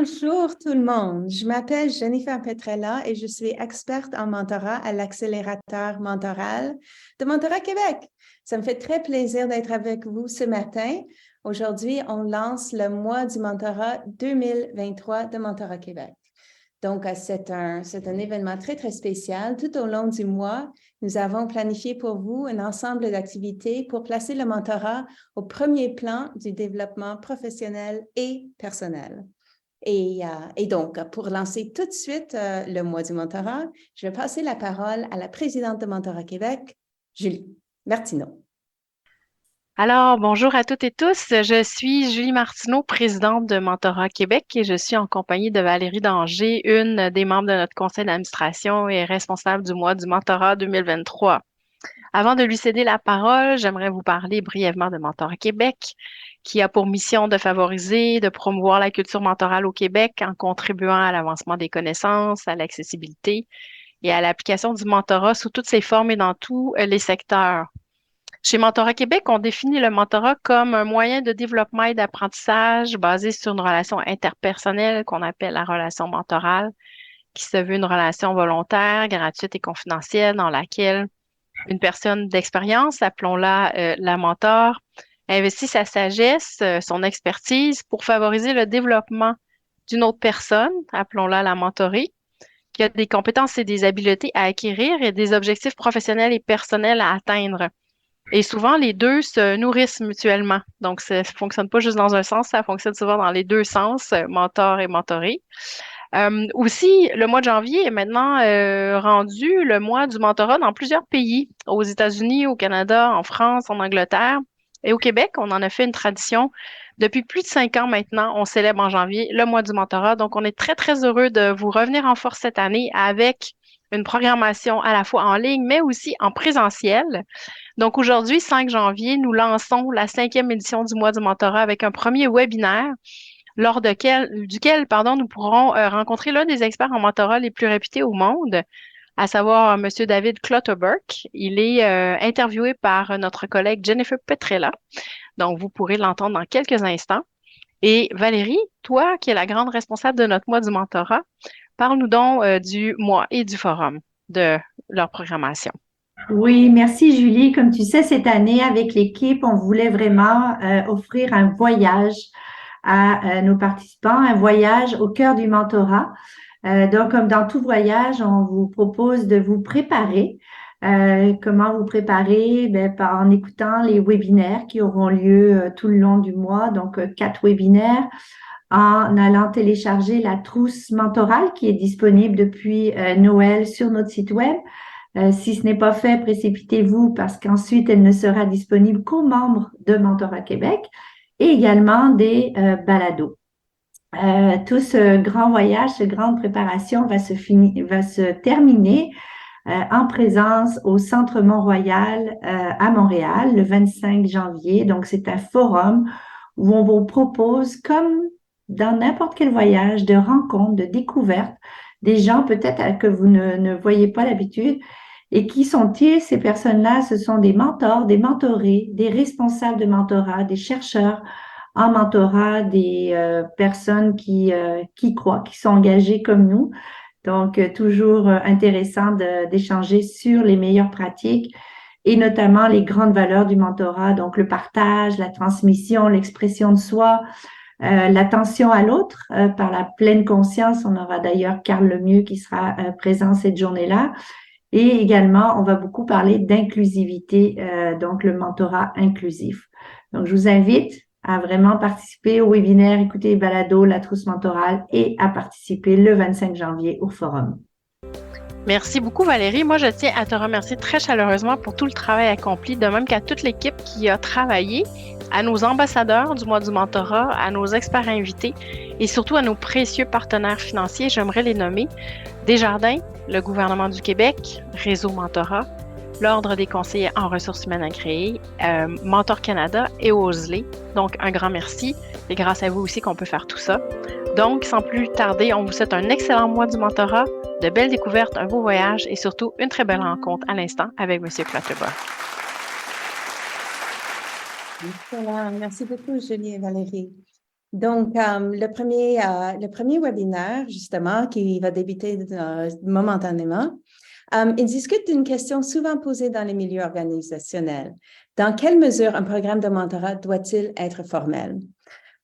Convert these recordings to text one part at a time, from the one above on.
Bonjour tout le monde, je m'appelle Jennifer Petrella et je suis experte en mentorat à l'accélérateur mentoral de Mentorat Québec. Ça me fait très plaisir d'être avec vous ce matin. Aujourd'hui, on lance le mois du mentorat 2023 de Mentorat Québec. Donc, c'est un événement très, très spécial. Tout au long du mois, nous avons planifié pour vous un ensemble d'activités pour placer le mentorat au premier plan du développement professionnel et personnel. Et donc, pour lancer tout de suite le mois du mentorat, je vais passer la parole à la présidente de Mentorat Québec, Julie Martineau. Alors, bonjour à toutes et tous. Je suis Julie Martineau, présidente de Mentorat Québec et je suis en compagnie de Valérie Danger, une des membres de notre conseil d'administration et responsable du mois du mentorat 2023. Avant de lui céder la parole, j'aimerais vous parler brièvement de Mentorat Québec, qui a pour mission de favoriser, de promouvoir la culture mentorale au Québec en contribuant à l'avancement des connaissances, à l'accessibilité et à l'application du mentorat sous toutes ses formes et dans tous les secteurs. Chez Mentorat Québec, on définit le mentorat comme un moyen de développement et d'apprentissage basé sur une relation interpersonnelle qu'on appelle la relation mentorale, qui se veut une relation volontaire, gratuite et confidentielle dans laquelle une personne d'expérience, appelons-la la mentor, investit sa sagesse, son expertise pour favoriser le développement d'une autre personne, appelons-la la mentorée, qui a des compétences et des habiletés à acquérir et des objectifs professionnels et personnels à atteindre. Et souvent, les deux se nourrissent mutuellement. Donc, ça ne fonctionne pas juste dans un sens, ça fonctionne souvent dans les deux sens, mentor et mentoré. Aussi, le mois de janvier est maintenant rendu le mois du mentorat dans plusieurs pays, aux États-Unis, au Canada, en France, en Angleterre. Et au Québec, on en a fait une tradition. Depuis plus de 5 ans maintenant, on célèbre en janvier le mois du mentorat. Donc, on est très, très heureux de vous revenir en force cette année avec une programmation à la fois en ligne, mais aussi en présentiel. Donc aujourd'hui, 5 janvier, nous lançons la 5e édition du mois du mentorat avec un premier webinaire duquel nous pourrons rencontrer l'un des experts en mentorat les plus réputés au monde, à savoir M. David Clutterbuck. Il est interviewé par notre collègue Jennifer Petrella. Donc, vous pourrez l'entendre dans quelques instants. Et Valérie, toi, qui es la grande responsable de notre mois du mentorat, parle-nous donc du mois et du forum de leur programmation. Oui, merci Julie. Comme tu sais, cette année, avec l'équipe, on voulait vraiment offrir un voyage à nos participants, un voyage au cœur du mentorat. Donc, comme dans tout voyage, on vous propose de vous préparer. Comment vous préparer? En écoutant les webinaires qui auront lieu tout le long du mois, donc 4 webinaires, en allant télécharger la trousse mentorale qui est disponible depuis Noël sur notre site web. Si ce n'est pas fait, précipitez-vous parce qu'ensuite, elle ne sera disponible qu'aux membres de Mentorat Québec et également des balados. Tout ce grand voyage, cette grande préparation va se terminer en présence au Centre Mont-Royal à Montréal le 25 janvier. Donc, c'est un forum où on vous propose, comme dans n'importe quel voyage, de rencontres, de découvertes, des gens peut-être que vous ne voyez pas d'habitude. Et qui sont-ils? Ces personnes-là, ce sont des mentors, des mentorés, des responsables de mentorat, des chercheurs en mentorat, des personnes qui croient, qui sont engagées comme nous. Donc, toujours intéressant d'échanger sur les meilleures pratiques et notamment les grandes valeurs du mentorat, donc le partage, la transmission, l'expression de soi, l'attention à l'autre par la pleine conscience. On aura d'ailleurs Carl Lemieux qui sera présent cette journée-là. Et également, on va beaucoup parler d'inclusivité, donc le mentorat inclusif. Donc, je vous invite à vraiment participer au webinaire, écouter les balados, la trousse mentorale et à participer le 25 janvier au forum. Merci beaucoup, Valérie. Moi, je tiens à te remercier très chaleureusement pour tout le travail accompli, de même qu'à toute l'équipe qui a travaillé, à nos ambassadeurs du mois du mentorat, à nos experts invités et surtout à nos précieux partenaires financiers. J'aimerais les nommer Desjardins, le gouvernement du Québec, Réseau Mentorat, l'Ordre des conseillers en ressources humaines agréées, Mentor Canada et Osley. Donc, un grand merci. C'est grâce à vous aussi qu'on peut faire tout ça. Donc, sans plus tarder, on vous souhaite un excellent mois du mentorat, de belles découvertes, un beau voyage et surtout une très belle rencontre à l'instant avec M. Clutterbuck. Excellent. Merci beaucoup, Julie et Valérie. Donc, le premier webinaire, justement, qui va débuter momentanément, il discute d'une question souvent posée dans les milieux organisationnels. Dans quelle mesure un programme de mentorat doit-il être formel?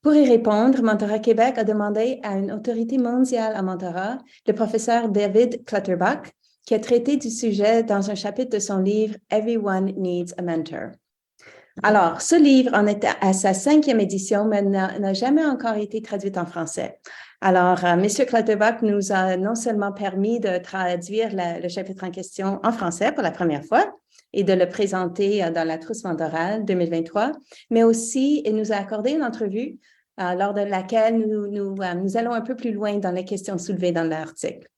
Pour y répondre, Mentorat Québec a demandé à une autorité mondiale en mentorat, le professeur David Clutterbuck, qui a traité du sujet dans un chapitre de son livre « Everyone Needs a Mentor ». Alors, ce livre en est à sa 5e édition, mais n'a jamais encore été traduit en français. Alors, M. Clutterbuck nous a non seulement permis de traduire le chapitre en question en français pour la première fois et de le présenter dans la trousse mentorale 2023, mais aussi il nous a accordé une entrevue lors de laquelle nous allons un peu plus loin dans les questions soulevées dans l'article.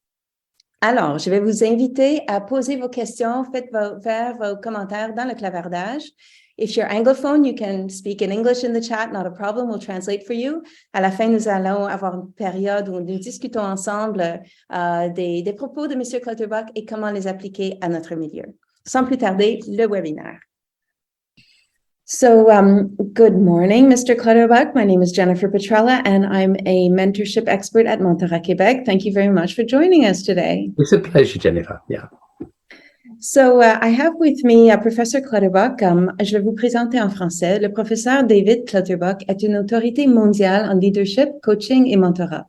Alors, je vais vous inviter à poser vos questions, faites faire vos commentaires dans le clavardage. If you're anglophone, you can speak in English in the chat, not a problem, we'll translate for you. À la fin, nous allons avoir une période où nous discutons ensemble des propos de M. Clutterbuck et comment les appliquer à notre milieu. Sans plus tarder, le webinaire. So, good morning, Mr. Clutterbuck. My name is Jennifer Petrella, and I'm a mentorship expert at Mentorat Québec. Thank you very much for joining us today. It's a pleasure, Jennifer. Yeah. So, I have with me Professor Clutterbuck. Je vais vous présenter en français. Le professeur David Clutterbuck est une autorité mondiale en leadership, coaching et mentorat.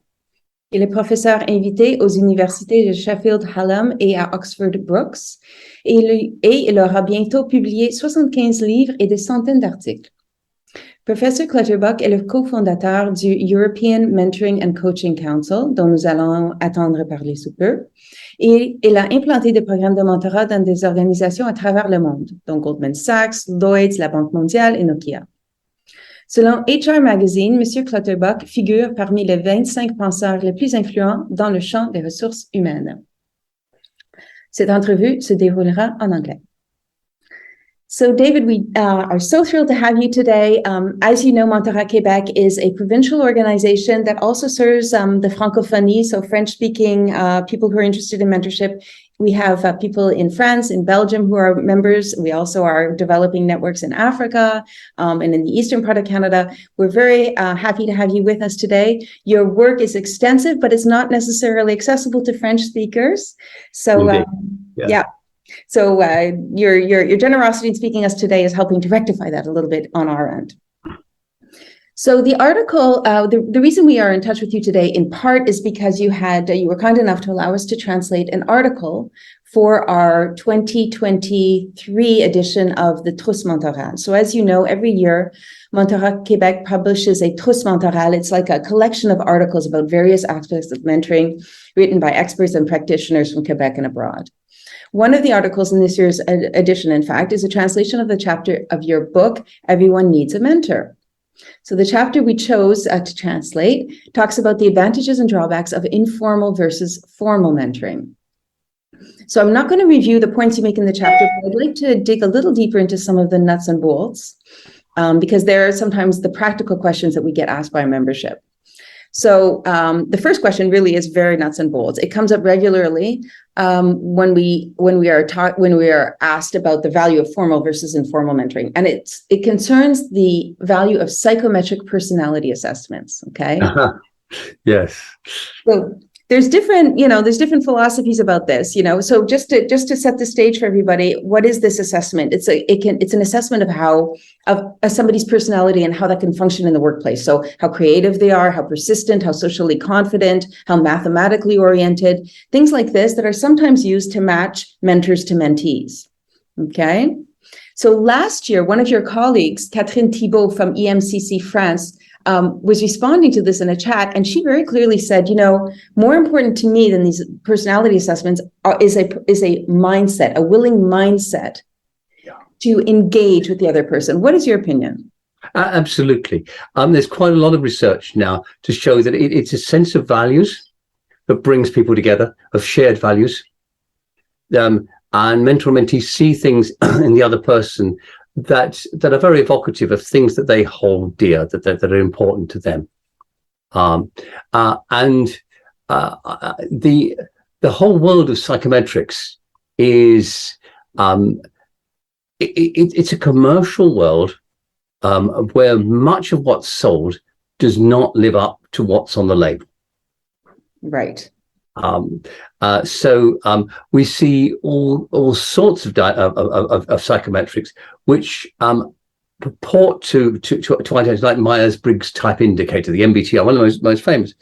Il est professeur invité aux universités de Sheffield Hallam et à Oxford Brookes et il aura bientôt publié 75 livres et des centaines d'articles. Professeur Clutterbuck est le cofondateur du European Mentoring and Coaching Council, dont nous allons attendre parler sous peu, et il a implanté des programmes de mentorat dans des organisations à travers le monde, dont Goldman Sachs, Lloyds, la Banque mondiale et Nokia. Selon HR Magazine, M. Clutterbuck figure parmi les 25 penseurs les plus influents dans le champ des ressources humaines. Cette entrevue se déroulera en anglais. So, David, we are so thrilled to have you today. As you know, Mentorat Québec is a provincial organization that also serves the francophonie, so French-speaking people who are interested in mentorship. We have people in France, in Belgium who are members. We also are developing networks in Africa and in the eastern part of Canada. We're very happy to have you with us today. Your work is extensive, but it's not necessarily accessible to French speakers. So, yeah. So your generosity in speaking us today is helping to rectify that a little bit on our end. So the article, the reason we are in touch with you today in part is because you were kind enough to allow us to translate an article for our 2023 edition of the Trousse Mentorale. So as you know, every year, Mentorat Québec publishes a Trousse Mentorale. It's like a collection of articles about various aspects of mentoring written by experts and practitioners from Quebec and abroad. One of the articles in this year's edition, in fact, is a translation of the chapter of your book, Everyone Needs a Mentor. So the chapter we chose to translate talks about the advantages and drawbacks of informal versus formal mentoring. So I'm not going to review the points you make in the chapter, but I'd like to dig a little deeper into some of the nuts and bolts, because there are sometimes the practical questions that we get asked by our membership. So the first question really is very nuts and bolts. It comes up regularly when we are asked about the value of formal versus informal mentoring, and it concerns the value of psychometric personality assessments. Okay. Yes. So there's different philosophies about this, so just to set the stage for everybody, what is this assessment? It's an assessment of somebody's personality and how that can function in the workplace. So how creative they are, how persistent, how socially confident, how mathematically oriented, things like this that are sometimes used to match mentors to mentees. Okay. So last year, one of your colleagues, Catherine Thibault from EMCC France, was responding to this in a chat, and she very clearly said, more important to me than these personality assessments is a mindset, a willing mindset to engage with the other person. What is your opinion? Absolutely. There's quite a lot of research now to show that it's a sense of values that brings people together, of shared values. And mentor and mentee see things in the other person that are very evocative of things that they hold dear, that are important to them. The whole world of psychometrics is it's a commercial world where much of what's sold does not live up to what's on the label. Right. So we see all sorts of psychometrics which purport to identify, like Myers-Briggs type indicator, the MBTI, one of the most famous.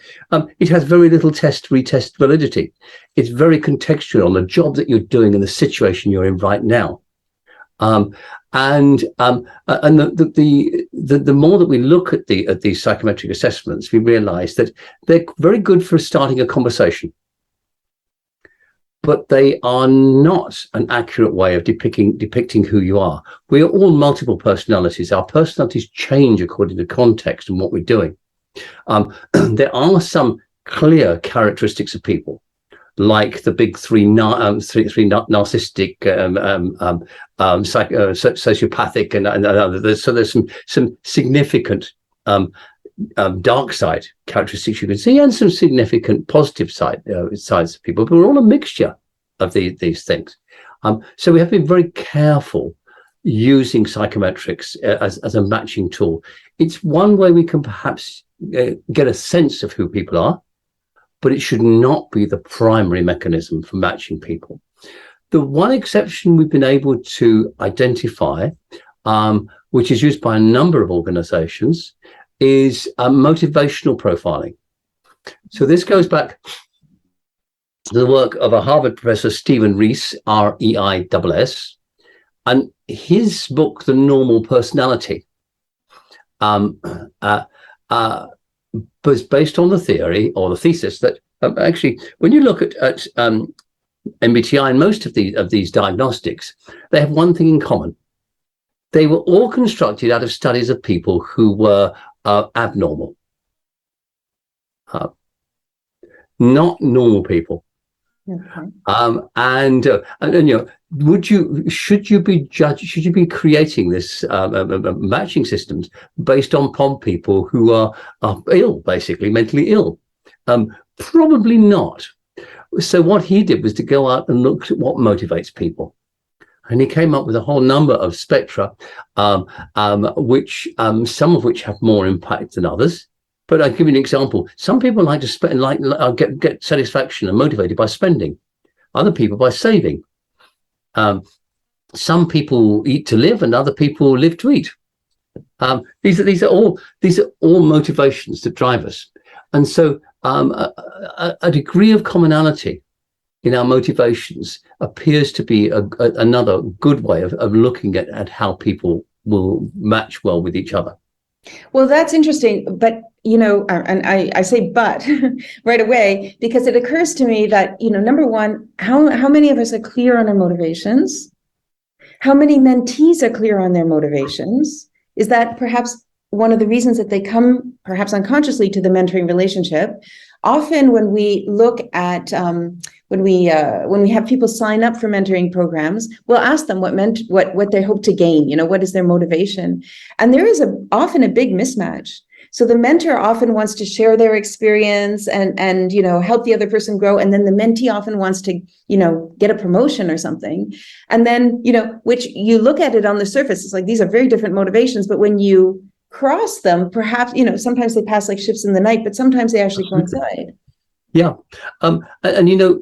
It has very little retest validity. It's very contextual on the job that you're doing and the situation you're in right now. And the more that we look at these psychometric assessments, we realize that they're very good for starting a conversation, but they are not an accurate way of depicting who you are. We are all multiple personalities. Our personalities change according to context and what we're doing. There are some clear characteristics of people, like the big three narcissistic, sociopathic, and others. So there's some significant dark side characteristics you can see, and some significant positive sides of people, but we're all a mixture of these things. So we have to be very careful using psychometrics as a matching tool. It's one way we can perhaps get a sense of who people are, but it should not be the primary mechanism for matching people. The one exception we've been able to identify, which is used by a number of organizations, is motivational profiling. So this goes back to the work of a Harvard professor, Stephen Rees, R-E-I-S-S, and his book, The Normal Personality, was based on the theory or the thesis that actually, when you look at MBTI and most of these diagnostics, they have one thing in common. They were all constructed out of studies of people who were abnormal, not normal people. Okay. And you know, should you be creating this matching systems based upon people who are ill, basically mentally ill? Probably not. So what he did was to go out and look at what motivates people. And he came up with a whole number of spectra, which some of which have more impact than others. But I'll give you an example. Some people like to spend, get satisfaction and motivated by spending. Other people by saving. Some people eat to live, and other people live to eat. These are all motivations that drive us. And so a degree of commonality in our motivations appears to be another good way of looking at how people will match well with each other. Well, that's interesting, but you know, and I say but right away, because it occurs to me that, you know, number one, how many of us are clear on our motivations? How many mentees are clear on their motivations? Is that perhaps one of the reasons that they come, perhaps unconsciously, to the mentoring relationship? Often when we look at, when we have people sign up for mentoring programs, we'll ask them what they hope to gain, you know, what is their motivation? And there is often a big mismatch. So the mentor often wants to share their experience and you know, help the other person grow. And then the mentee often wants to, you know, get a promotion or something. And then, you know, which you look at it on the surface, it's like, these are very different motivations. But when you cross them, perhaps, you know, sometimes they pass like ships in the night, but sometimes they actually coincide. Yeah. And you know,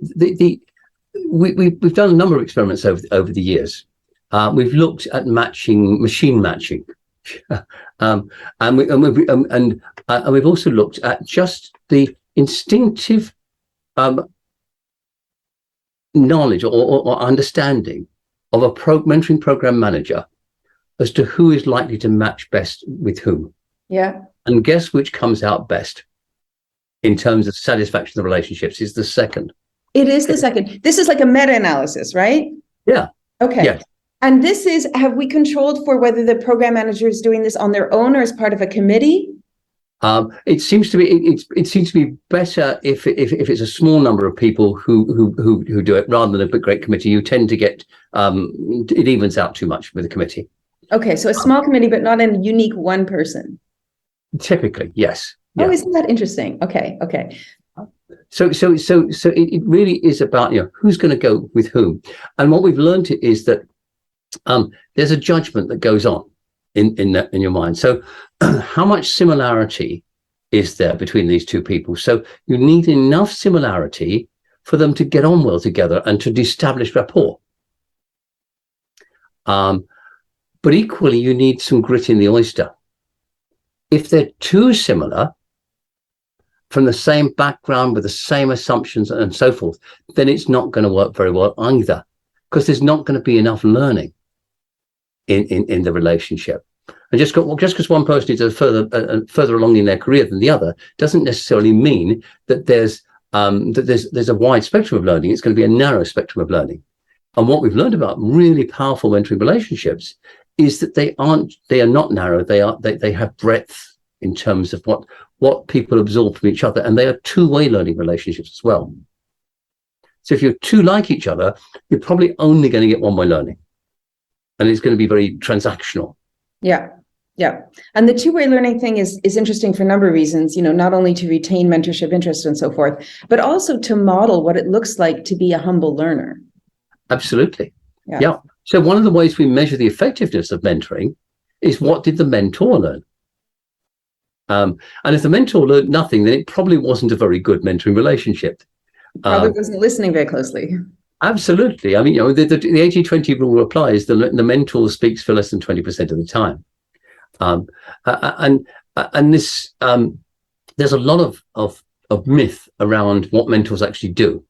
we've done a number of experiments over the years. We've looked at machine matching. And we've also looked at just the instinctive knowledge or understanding of a mentoring program manager as to who is likely to match best with whom. Yeah. And guess which comes out best in terms of satisfaction of relationships is the second. It is the second. This is like a meta-analysis, right? Yeah. Okay. Yeah. And this is, have we controlled for whether the program manager is doing this on their own or as part of a committee? It seems to be better if it's a small number of people who do it rather than a big great committee. You tend to get it evens out too much with a committee. Okay, so a small committee, but not a unique one person. Typically, yes. Yeah. Oh, isn't that interesting? Okay. So it really is about, you know, who's going to go with whom. And what we've learned is that there's a judgment that goes on in your mind. So how much similarity is there between these two people. So you need enough similarity for them to get on well together and to establish rapport. But equally, you need some grit in the oyster. If they're too similar, from the same background with the same assumptions and so forth, then it's not going to work very well either, because there's not going to be enough learning in the relationship. And just because one person is further along in their career than the other doesn't necessarily mean that there's a wide spectrum of learning. It's going to be a narrow spectrum of learning. And what we've learned about really powerful mentoring relationships is that they are not narrow. They have breadth in terms of what people absorb from each other, and they are two-way learning relationships as well. So if you're too like each other, you're probably only going to get one-way learning, and it's going to be very transactional. Yeah. And the two-way learning thing is interesting for a number of reasons, not only to retain mentorship interest and so forth, but also to model what it looks like to be a humble learner. Absolutely. Yeah. So one of the ways we measure the effectiveness of mentoring is, what did the mentor learn? And if the mentor learned nothing, then it probably wasn't a very good mentoring relationship. Probably wasn't listening very closely. Absolutely. I mean, the 80-20 rule applies. The mentor speaks for less than 20% of the time. And this, there's a lot of myth around what mentors actually do.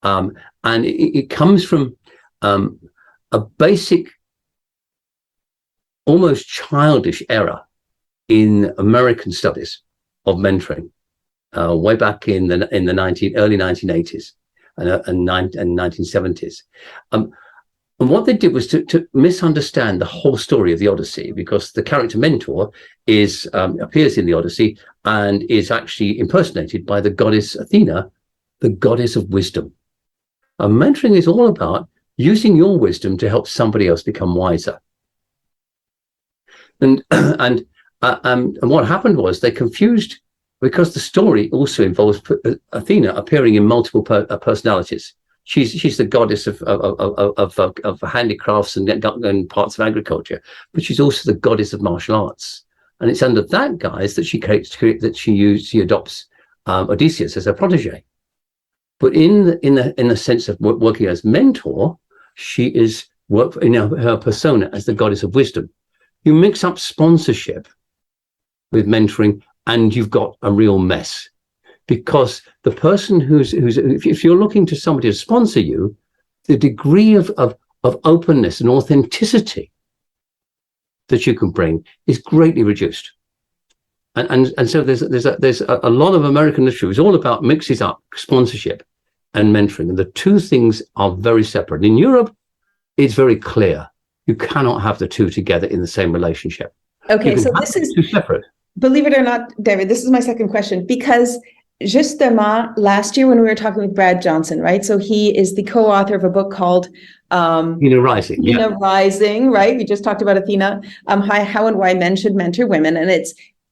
And it comes from a basic, almost childish error in American studies of mentoring, way back in the early 1980s and 1970s. And what they did was to misunderstand the whole story of the Odyssey, because the character mentor appears in the Odyssey and is actually impersonated by the goddess Athena, the goddess of wisdom. And mentoring is all about using your wisdom to help somebody else become wiser. And what happened was they confused, because the story also involves Athena appearing in multiple personalities. She's the goddess of handicrafts and parts of agriculture, but she's also the goddess of martial arts. And it's under that guise that she adopts Odysseus as her protege. But in the sense of working as mentor, she is in her persona as the goddess of wisdom. You mix up sponsorship with mentoring, and you've got a real mess. Because the person if you're looking to somebody to sponsor you, the degree of openness and authenticity that you can bring is greatly reduced. And so there's a lot of American literature is all about mixes up sponsorship and mentoring, and the two things are very separate. In Europe, it's very clear you cannot have the two together in the same relationship. Okay, so this is two separate. Believe it or not, David, this is my second question, because justement last year when we were talking with Brad Johnson, right? So he is the co-author of a book called Rising. Rising, right? We just talked about Athena, how and why men should mentor women, and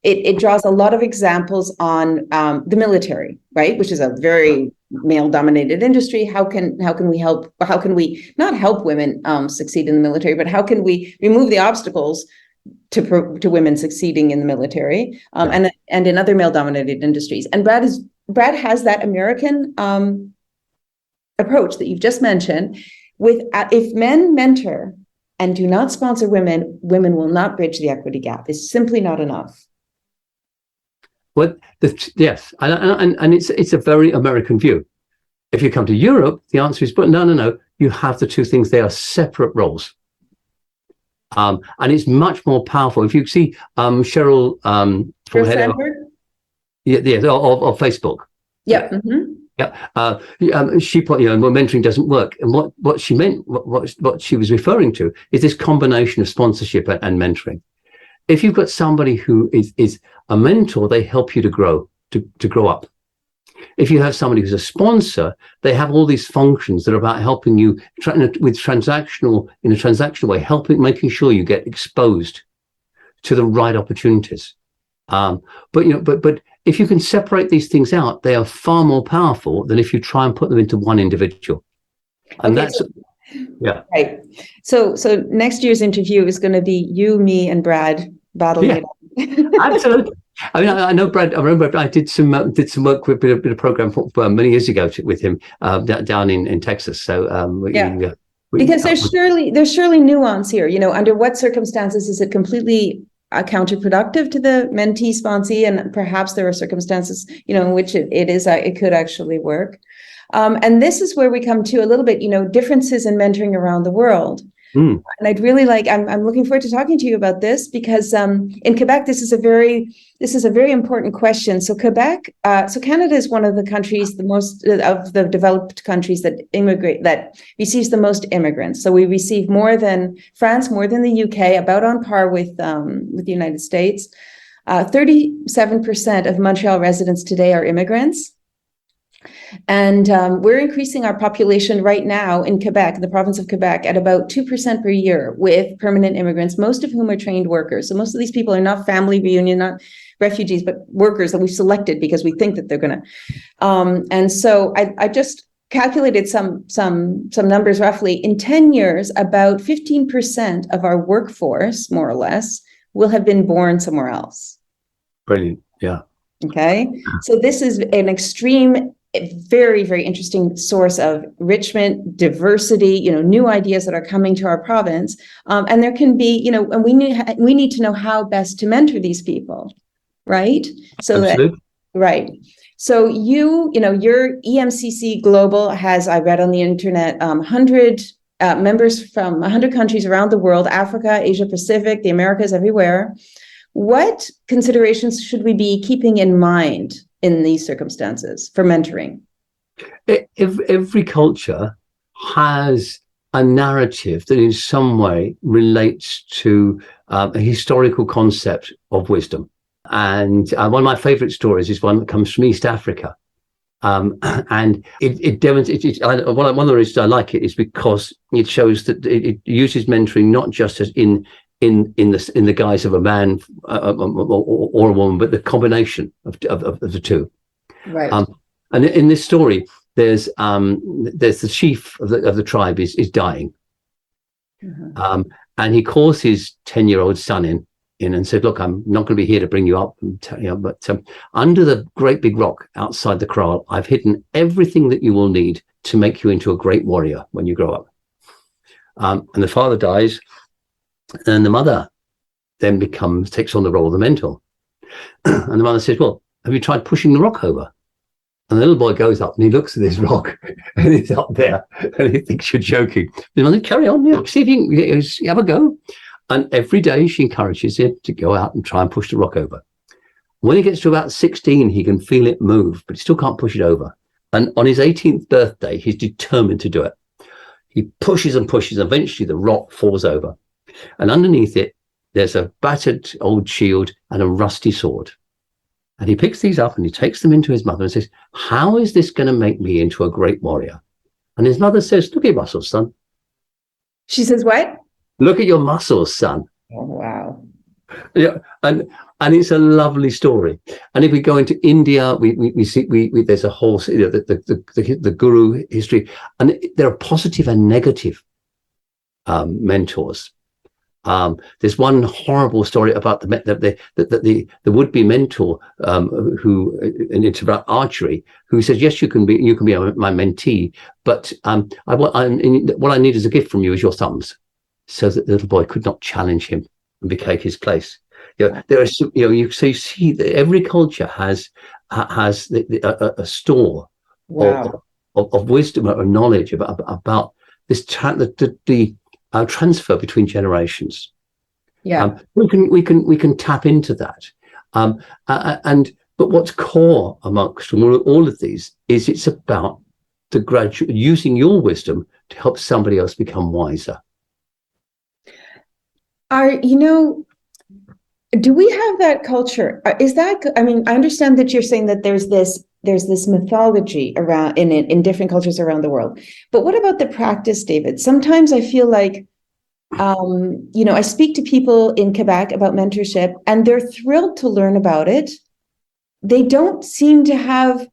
it draws a lot of examples on the military, right? Which is a very male-dominated industry. How can we help? How can we not help women succeed in the military, but how can we remove the obstacles to women succeeding in the military and in other male-dominated industries? And Brad has that American approach that you've just mentioned. With if men mentor and do not sponsor women, women will not bridge the equity gap. It's simply not enough. Well, yes, and it's a very American view. If you come to Europe, the answer is, but no. You have the two things; they are separate roles. And it's much more powerful. If you see Sheryl Sandberg? Of Facebook. Yeah. Mm-hmm. Yeah. She put, mentoring doesn't work. And what she meant, what she was referring to is this combination of sponsorship and mentoring. If you've got somebody who is a mentor, they help you to grow up. If you have somebody who's a sponsor, they have all these functions that are about helping you in a transactional way, making sure you get exposed to the right opportunities. But if you can separate these things out, they are far more powerful than if you try and put them into one individual. And right. So next year's interview is going to be you, me, and Brad battling it out. Absolutely. I mean, I know Brad. I remember I did some work with a bit of program many years ago with him down in Texas. So because there's surely nuance here. Under what circumstances is it completely counterproductive to the mentee sponsee, and perhaps there are circumstances in which it could actually work. And this is where we come to a little bit differences in mentoring around the world. And I'd really I'm looking forward to talking to you about this, because in Quebec, this is a very important question. So Quebec, so Canada is one of the countries, the most of the developed countries that receives the most immigrants. So we receive more than France, more than the UK, about on par with the United States. 37% of Montreal residents today are immigrants. And we're increasing our population right now in Quebec, the province of Quebec, at about 2% per year with permanent immigrants, most of whom are trained workers. So most of these people are not family reunion, not refugees, but workers that we've selected because we think that they're going to. And so I just calculated some numbers roughly. In 10 years, about 15% of our workforce, more or less, will have been born somewhere else. Brilliant. Yeah. Okay. So this is an extreme, very, very interesting source of enrichment, diversity, new ideas that are coming to our province. And there can be, and we need to know how best to mentor these people, right? So Absolutely. Right. So your EMCC Global has, I read on the internet, 100 members from 100 countries around the world, Africa, Asia Pacific, the Americas, everywhere. What considerations should we be keeping in mind in these circumstances for mentoring? Every culture has a narrative that in some way relates to a historical concept of wisdom. And one of my favorite stories is one that comes from East Africa. And it demonstrates, one of the reasons I like it is because it shows that it uses mentoring not just as in the guise of a man or a woman, but the combination of the two. Right. And in this story, there's the chief of the tribe is dying, and he calls his 10-year-old son in and said, "Look, I'm not going to be here to bring you up, but under the great big rock outside the kraal, I've hidden everything that you will need to make you into a great warrior when you grow up." And the father dies. And the mother then takes on the role of the mentor. And the mother says, "Well, have you tried pushing the rock over?" And the little boy goes up and he looks at this rock and he's up there and he thinks you're joking. The mother, "Carry on, see if you can have a go." And every day she encourages him to go out and try and push the rock over. When he gets to about 16, he can feel it move, but he still can't push it over. And on his 18th birthday, he's determined to do it. He pushes and pushes, and eventually the rock falls over. And underneath it, there's a battered old shield and a rusty sword. And he picks these up and he takes them into his mother and says, "How is this going to make me into a great warrior?" And his mother says, "Look at your muscles, son." She says, what? "Look at your muscles, son." Oh, wow. Yeah, and it's a lovely story. And if we go into India, we see there's a whole the guru history, and there are positive and negative mentors. There's one horrible story about the would-be mentor who, and it's about archery, who says, "Yes, you can be my mentee, but what I need as a gift from you is your thumbs," so that the little boy could not challenge him and became his place. There are you see that every culture has a store of wisdom or knowledge about this transfer between generations. Yeah, we can tap into that. But what's core amongst all of these is it's about the gradual using your wisdom to help somebody else become wiser. Do we have that culture? Is that, I mean, I understand that you're saying that there's this mythology around in different cultures around the world. But what about the practice, David? Sometimes I feel like, I speak to people in Quebec about mentorship and they're thrilled to learn about it. They don't seem to have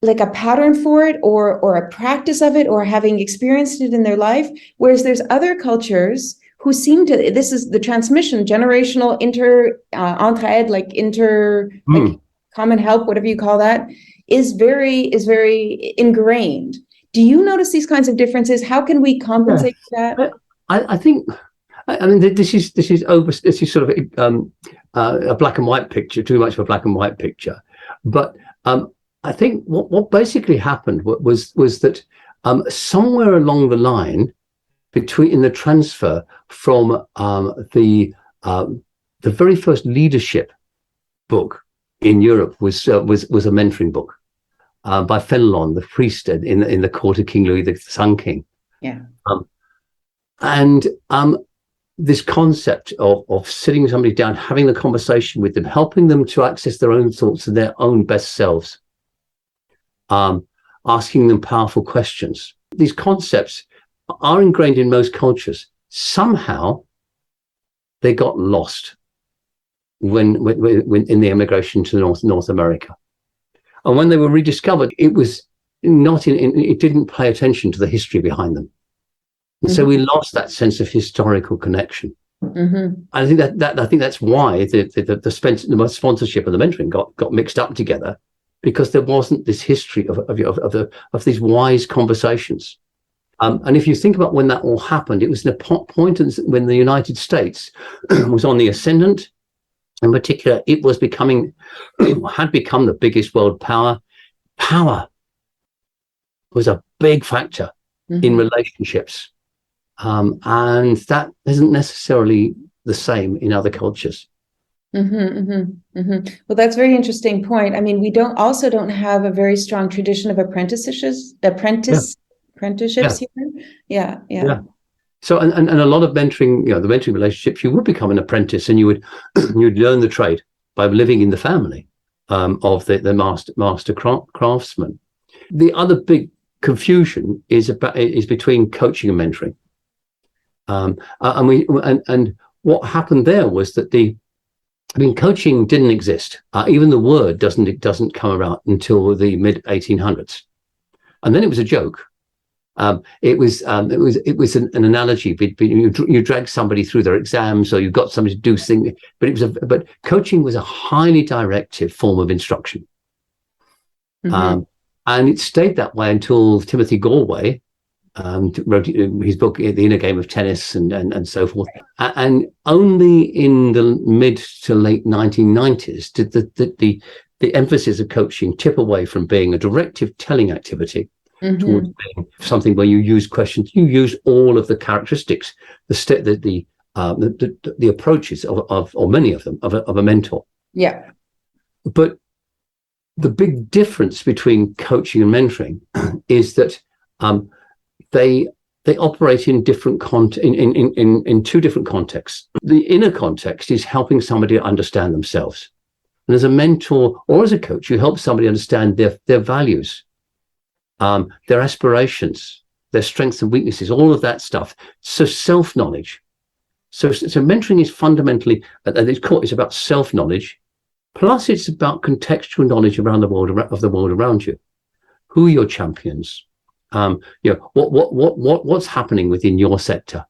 like a pattern for it or a practice of it or having experienced it in their life. Whereas there's other cultures who seem to, this is the transmission, generational entraide, like like common help, whatever you call that, is very ingrained. Do you notice these kinds of differences? How can we compensate for that? I think, I mean, this is sort of a black and white picture, too much of a black and white picture. But I think what basically happened was that somewhere along the line, in the transfer from the very first leadership book in Europe was a mentoring book by Fenelon, the priest in the court of King Louis, the Sun King. Yeah. And this concept of sitting somebody down, having the conversation with them, helping them to access their own thoughts and their own best selves, asking them powerful questions. These concepts are ingrained in most cultures. Somehow they got lost when in the immigration to North America. And when they were rediscovered, it was it didn't pay attention to the history behind them. And so we lost that sense of historical connection. I think I think that's why the sponsorship and the mentoring got mixed up together, because there wasn't this history of these wise conversations. And if you think about when that all happened, it was a point when the United States was on the ascendant. In particular, it was had become the biggest world power. Power was a big factor in relationships. And that isn't necessarily the same in other cultures. Well, that's a very interesting point. I mean, we don't have a very strong tradition of apprenticeships here. Yeah. So, and a lot of mentoring, the mentoring relationships, you would become an apprentice, and you'd learn the trade by living in the family of the master craftsman. The other big confusion is between coaching and mentoring. And what happened there was that coaching didn't exist. Even the word doesn't come around until the mid 1800s, and then it was a joke. It was an analogy between you drag somebody through their exams, or you've got somebody to do things. But coaching was a highly directive form of instruction, and it stayed that way until Timothy Galway wrote his book, The Inner Game of Tennis, and so forth. And only in the mid to late 1990s did the emphasis of coaching tip away from being a directive telling activity towards being something where you use questions. You use all of the characteristics, the approaches of or many of them of a mentor. Yeah. But the big difference between coaching and mentoring is that they operate in different in two different contexts. The inner context is helping somebody understand themselves, and as a mentor or as a coach, you help somebody understand their values, their aspirations, their strengths and weaknesses, all of that stuff. So self-knowledge. So mentoring is fundamentally, at its core, it's about self-knowledge, plus it's about contextual knowledge around the world around you. Who are your champions? What's happening within your sector?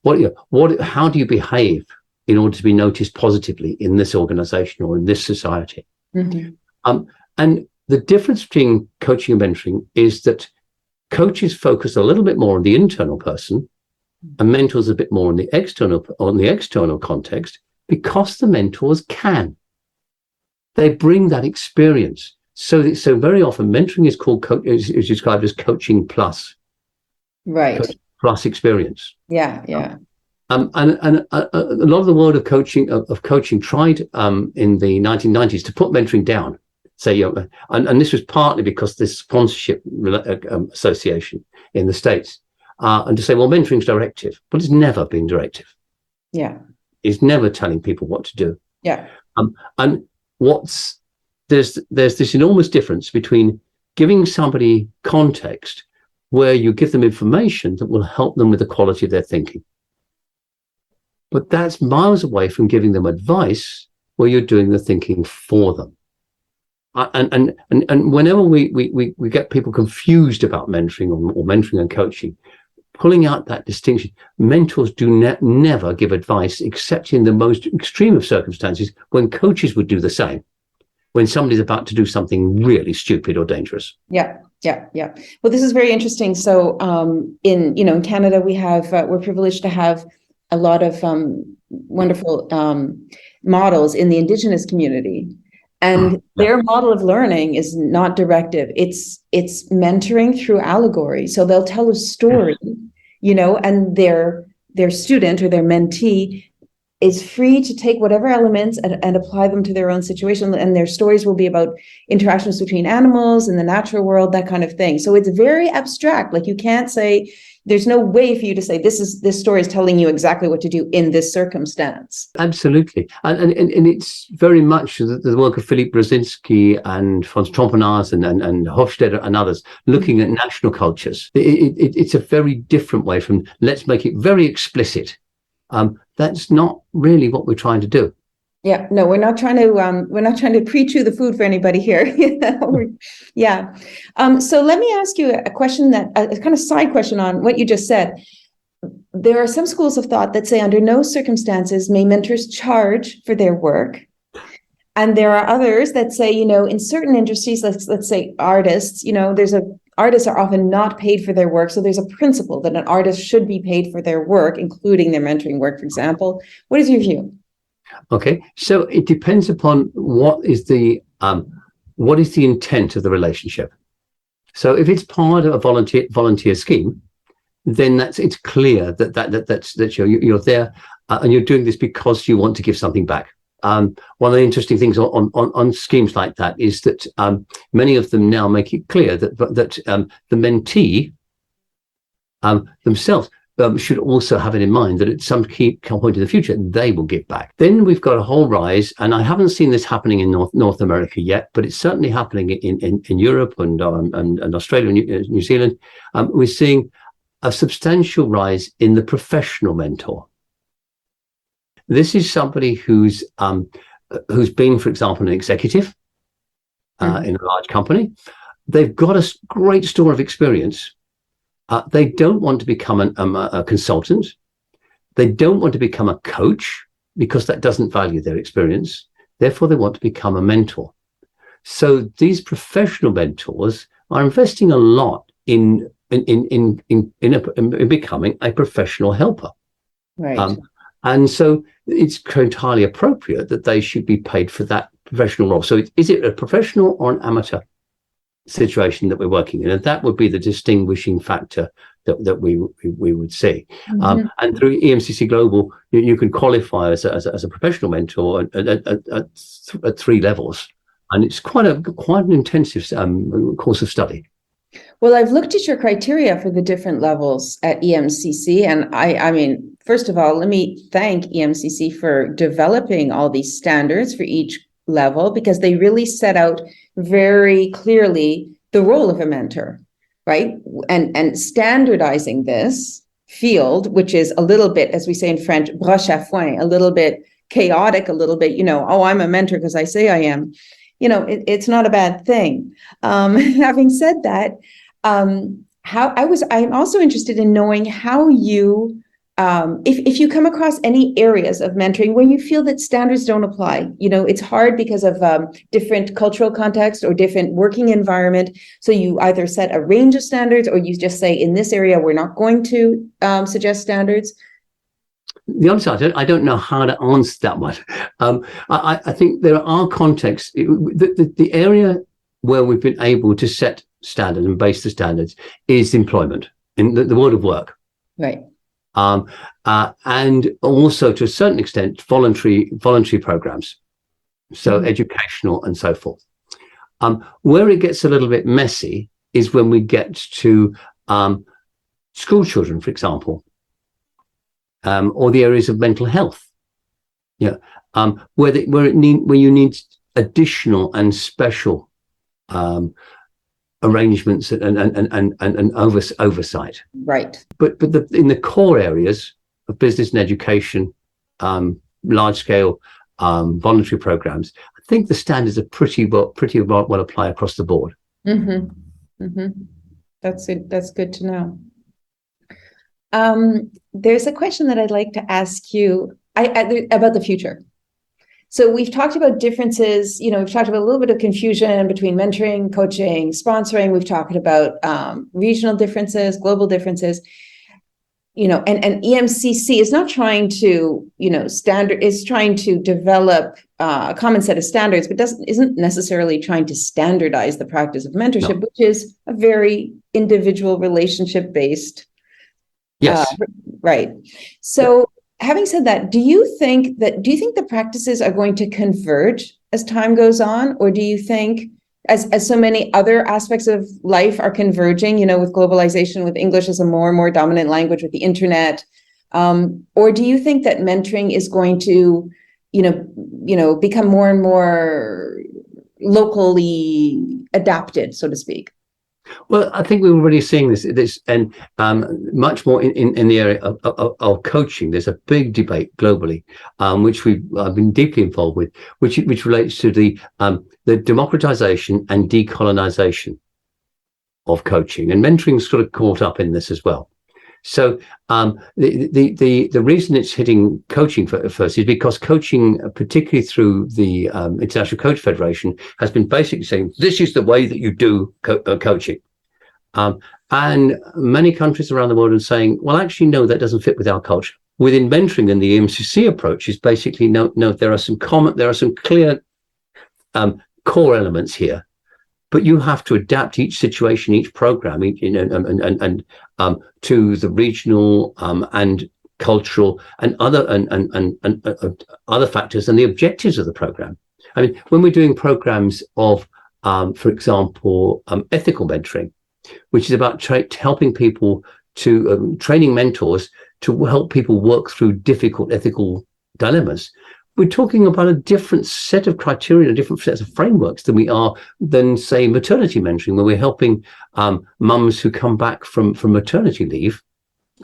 How do you behave in order to be noticed positively in this organization or in this society? And the difference between coaching and mentoring is that coaches focus a little bit more on the internal person, and mentors a bit more on the external context, because the mentors can. They bring that experience. So very often mentoring is described as coaching plus. Right. Coaching plus experience. Yeah. And a lot of the world of coaching tried in the 1990s to put mentoring down. And this was partly because this sponsorship association in the States, and to say, well, mentoring's directive, but it's never been directive. Yeah. It's never telling people what to do. Yeah. And there's this enormous difference between giving somebody context where you give them information that will help them with the quality of their thinking. But that's miles away from giving them advice where you're doing the thinking for them. And whenever we get people confused about mentoring or mentoring and coaching, pulling out that distinction. Mentors do never give advice except in the most extreme of circumstances, when coaches would do the same when somebody's about to do something really stupid or dangerous. Yeah. Well, this is very interesting. So in Canada, we're privileged to have a lot of wonderful models in the Indigenous community. And their model of learning is not directive. It's mentoring through allegory. So they'll tell a story, and their student or their mentee is free to take whatever elements and apply them to their own situation. And their stories will be about interactions between animals in the natural world, that kind of thing. So it's very abstract. Like, you can't say, there's no way for you to say, this story is telling you exactly what to do in this circumstance. Absolutely. And it's very much the work of Philippe Brzezinski and Franz Trompenas and Hofstede and others, looking at national cultures. It's a very different way from, let's make it very explicit. That's not really what we're trying to do. Yeah, no, we're not trying to pre-chew the food for anybody here. Yeah. So let me ask you a question, a kind of side question on what you just said. There are some schools of thought that say under no circumstances may mentors charge for their work. And there are others that say, in certain industries, let's say artists, artists are often not paid for their work. So there's a principle that an artist should be paid for their work, including their mentoring work, for example. What is your view? Okay, so it depends upon what is the intent of the relationship. So if it's part of a volunteer scheme, then it's clear that you're there and you're doing this because you want to give something back. One of the interesting things on schemes like that is that many of them now make it clear that the mentee themselves should also have it in mind that at some key point in the future, they will give back. Then we've got a whole rise, and I haven't seen this happening in North America yet, but it's certainly happening in Europe and Australia and New Zealand. We're seeing a substantial rise in the professional mentor. This is somebody who's been, for example, an executive in a large company. They've got a great store of experience. They don't want to become a consultant. They don't want to become a coach because that doesn't value their experience. Therefore, they want to become a mentor. So these professional mentors are investing a lot in becoming a professional helper. Right. And so it's entirely appropriate that they should be paid for that professional role. So is it a professional or an amateur situation that we're working in? And that would be the distinguishing factor that we would see. Mm-hmm. And through EMCC Global, you can qualify as a professional mentor at 3 levels. And it's quite an intensive course of study. Well, I've looked at your criteria for the different levels at EMCC, and I mean, first of all, let me thank EMCC for developing all these standards for each level, because they really set out very clearly the role of a mentor, right? And standardizing this field, which is a little bit, as we say in French, broche à foin, a little bit chaotic, a little bit, I'm a mentor because I say I am. It's not a bad thing. Having said that, I'm also interested in knowing how you, if you come across any areas of mentoring where you feel that standards don't apply. It's hard because of different cultural context or different working environment. So you either set a range of standards, or you just say, in this area, we're not going to suggest standards. The honest answer, I don't know how to answer that one. I think there are contexts. The area where we've been able to set standards and base the standards is employment, in the world of work. Right. And also, to a certain extent, voluntary programs, so educational and so forth. Where it gets a little bit messy is when we get to school children, for example. Or the areas of mental health, where you need additional and special arrangements and oversight. Right. But in the core areas of business and education, large scale voluntary programs, I think the standards are pretty well apply across the board. Mm-hmm. Mm-hmm. That's it. That's good to know. There's a question that I'd like to ask you about the future. So we've talked about differences, we've talked about a little bit of confusion between mentoring, coaching, sponsoring. We've talked about regional differences, global differences, and EMCC is not trying to, is trying to develop a common set of standards, but isn't necessarily trying to standardize the practice of mentorship, which is a very individual relationship-based. Yes. Right. So having said that, do you think the practices are going to converge as time goes on? Or do you think as so many other aspects of life are converging, with globalization, with English as a more and more dominant language, with the internet? Or do you think that mentoring is going to, become more and more locally adapted, so to speak? Well, I think we're already seeing this, and much more in the area of coaching. There's a big debate globally, which I've been deeply involved with, which relates to the democratization and decolonization of coaching, and mentoring's sort of caught up in this as well. So the reason it's hitting coaching first is because coaching, particularly through the International Coach Federation, has been basically saying this is the way that you do coaching. And many countries around the world are saying, well, actually, no, that doesn't fit with our culture. Within mentoring and the EMCC approach is basically no, there are some clear core elements here. But you have to adapt each situation, each program, to the regional and cultural and other factors and the objectives of the program. I mean, when we're doing programs of, for example, ethical mentoring, which is about helping people to training mentors to help people work through difficult ethical dilemmas. We're talking about a different set of criteria, a different set of frameworks than say maternity mentoring, where we're helping mums who come back from maternity leave.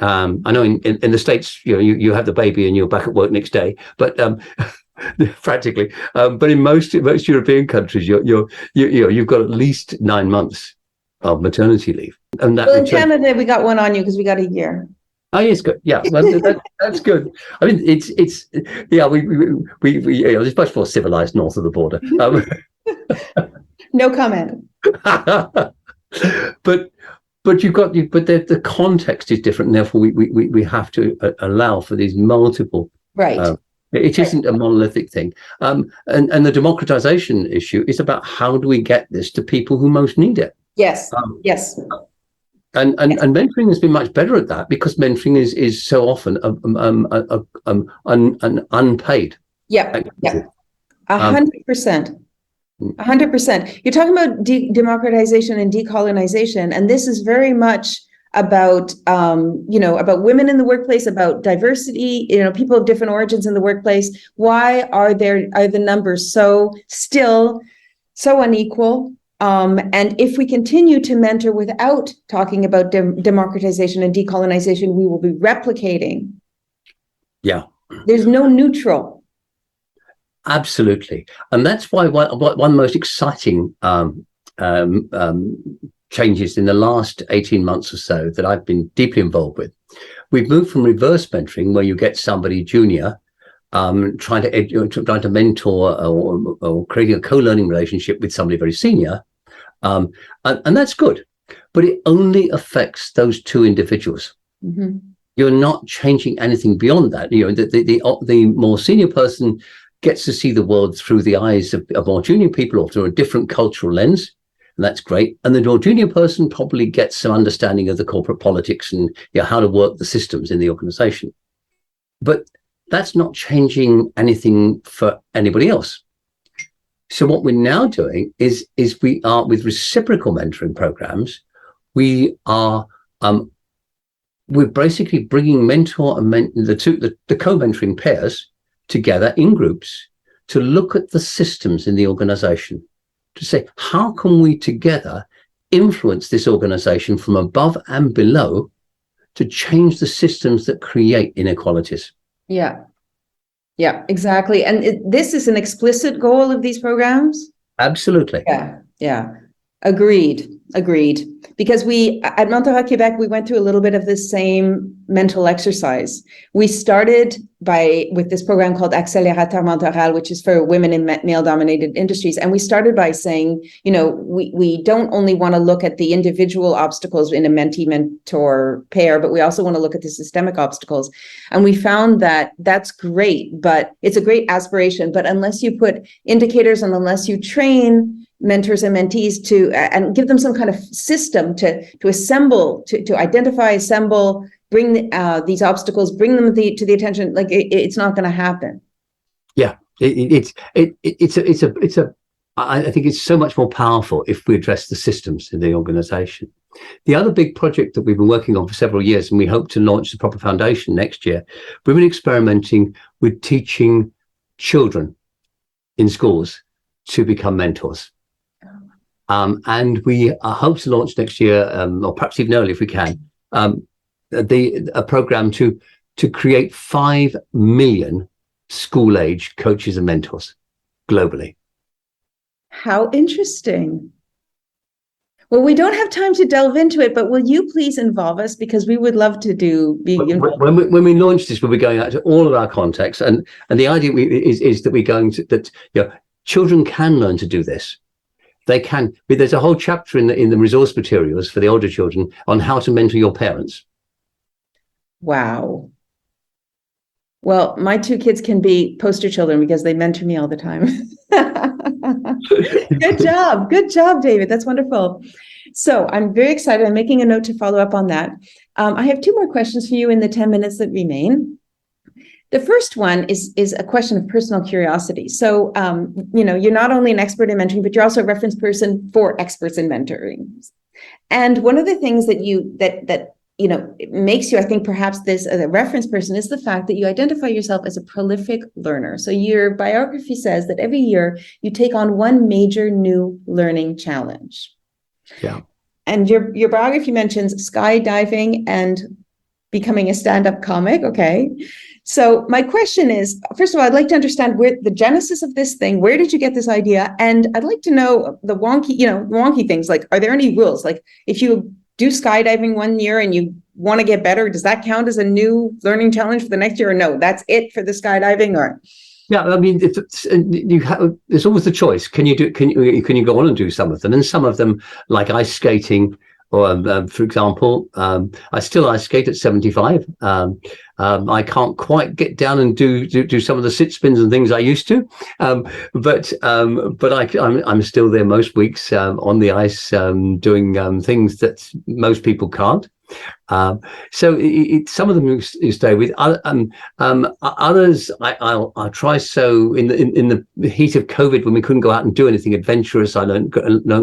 I know in the States, you have the baby and you're back at work next day, but practically. But in most European countries, you've got at least 9 months of maternity leave. And that in Canada, we got one on you because we got a year. Oh, yes, good. Yeah, well, that's good. I mean, it's it's much more civilized north of the border. No comment. But the context is different, and therefore we have to allow for these multiple. Right. It isn't a monolithic thing. And the democratization issue is about how do we get this to people who most need it. Yes. Yes. And mentoring has been much better at that because mentoring is so often an unpaid. Yeah, 100%. 100%. You're talking about democratization and decolonization, and this is very much about about women in the workplace, about diversity, people of different origins in the workplace. Why are the numbers still so unequal? And if we continue to mentor without talking about democratization and decolonization, we will be replicating. Yeah. There's no neutral. Absolutely. And that's why one of the most exciting changes in the last 18 months or so that I've been deeply involved with. We've moved from reverse mentoring, where you get somebody junior trying to mentor or creating a co-learning relationship with somebody very senior, and that's good, but it only affects those two individuals. Mm-hmm. You're not changing anything beyond that. The more senior person gets to see the world through the eyes of more junior people or through a different cultural lens, and that's great. And the more junior person probably gets some understanding of the corporate politics and how to work the systems in the organization. But that's not changing anything for anybody else. So what we're now doing is we are, with reciprocal mentoring programs, we're basically bringing mentor and the co-mentoring pairs together in groups to look at the systems in the organization, to say, how can we together influence this organization from above and below to change the systems that create inequalities? Yeah. Yeah, exactly. And this is an explicit goal of these programs? Absolutely. Yeah. Agreed. Because we, at Mentorat Quebec, we went through a little bit of the same mental exercise. We started with this program called Accélérateur Mentoral, which is for women in male-dominated industries. And we started by saying, we don't only want to look at the individual obstacles in a mentee-mentor pair, but we also want to look at the systemic obstacles. And we found that that's great, but it's a great aspiration. But unless you put indicators and unless you train mentors and mentees and give them some kind of system to assemble, to identify, assemble, bring these obstacles, bring them to the attention, like it's not going to happen. Yeah, I think it's so much more powerful if we address the systems in the organization. The other big project that we've been working on for several years, and we hope to launch the proper foundation next year, we've been experimenting with teaching children in schools to become mentors. And we hope to launch next year, or perhaps even early if we can, a program to create 5 million school-age coaches and mentors globally. How interesting. Well, we don't have time to delve into it, but will you please involve us, because we would love to be involved. When we launch this, we'll be going out to all of our contacts, and the idea is that we're going to children can learn to do this. They can. There's a whole chapter in the resource materials for the older children on how to mentor your parents. Wow. Well, my 2 kids can be poster children because they mentor me all the time. Good job, David. That's wonderful. So I'm very excited. I'm making a note to follow up on that. I have 2 more questions for you in the 10 minutes that remain. The first one is a question of personal curiosity. So, you're not only an expert in mentoring, but you're also a reference person for experts in mentoring. And one of the things that it makes you, I think, perhaps this as a reference person is the fact that you identify yourself as a prolific learner. So your biography says that every year you take on one major new learning challenge. Yeah. And your biography mentions skydiving and becoming a stand-up comic. Okay. So my question is, first of all, I'd like to understand where the genesis of this thing, where did you get this idea? And I'd like to know the wonky things, like, are there any rules? Like, if you do skydiving one year and you want to get better, does that count as a new learning challenge for the next year? Or no, that's it for the skydiving? Or yeah, I mean, there's always the choice. Can you go on and do some of them? And some of them, like ice skating, or for example, I still ice skate at 75. I can't quite get down and do some of the sit spins and things I used to, but I'm still there most weeks on the ice doing things that most people can't. So some of them you stay with. Others I'll try. So in the heat of COVID, when we couldn't go out and do anything adventurous, I learned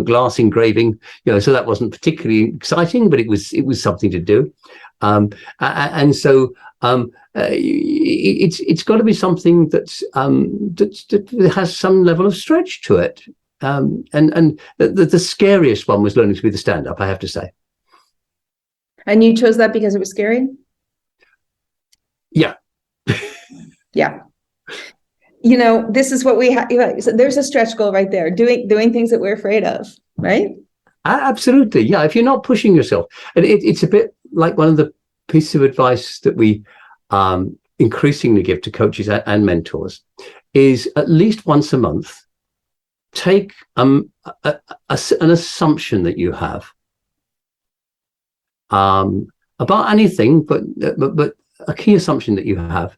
glass engraving. So that wasn't particularly exciting, but it was something to do. And so it's got to be something that has some level of stretch to it. And the scariest one was learning to be the stand-up, I have to say. And you chose that because it was scary? Yeah. Yeah. This is what we have. So there's a stretch goal right there, doing things that we're afraid of, right? Absolutely. Yeah. If you're not pushing yourself, and it's a bit like one of the pieces of advice that we increasingly give to coaches and mentors is at least once a month, take an assumption that you have about anything, but a key assumption that you have,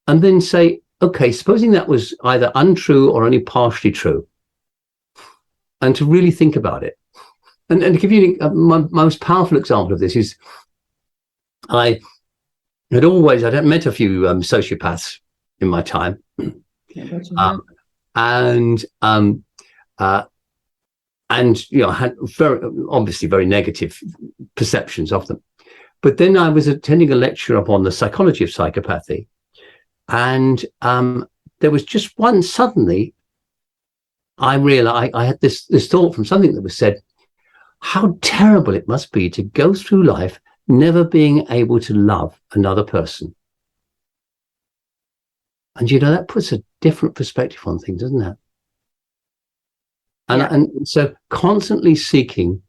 and then say, okay, supposing that was either untrue or only partially true, and to really think about it. And to give you my most powerful example of this is, I had met a few sociopaths in my time, and had very negative perceptions of them. But then I was attending a lecture upon the psychology of psychopathy, and there was just one. Suddenly, I realized I had this thought from something that was said: how terrible it must be to go through life never being able to love another person. And that puts a different perspective on things, doesn't it? And so constantly seeking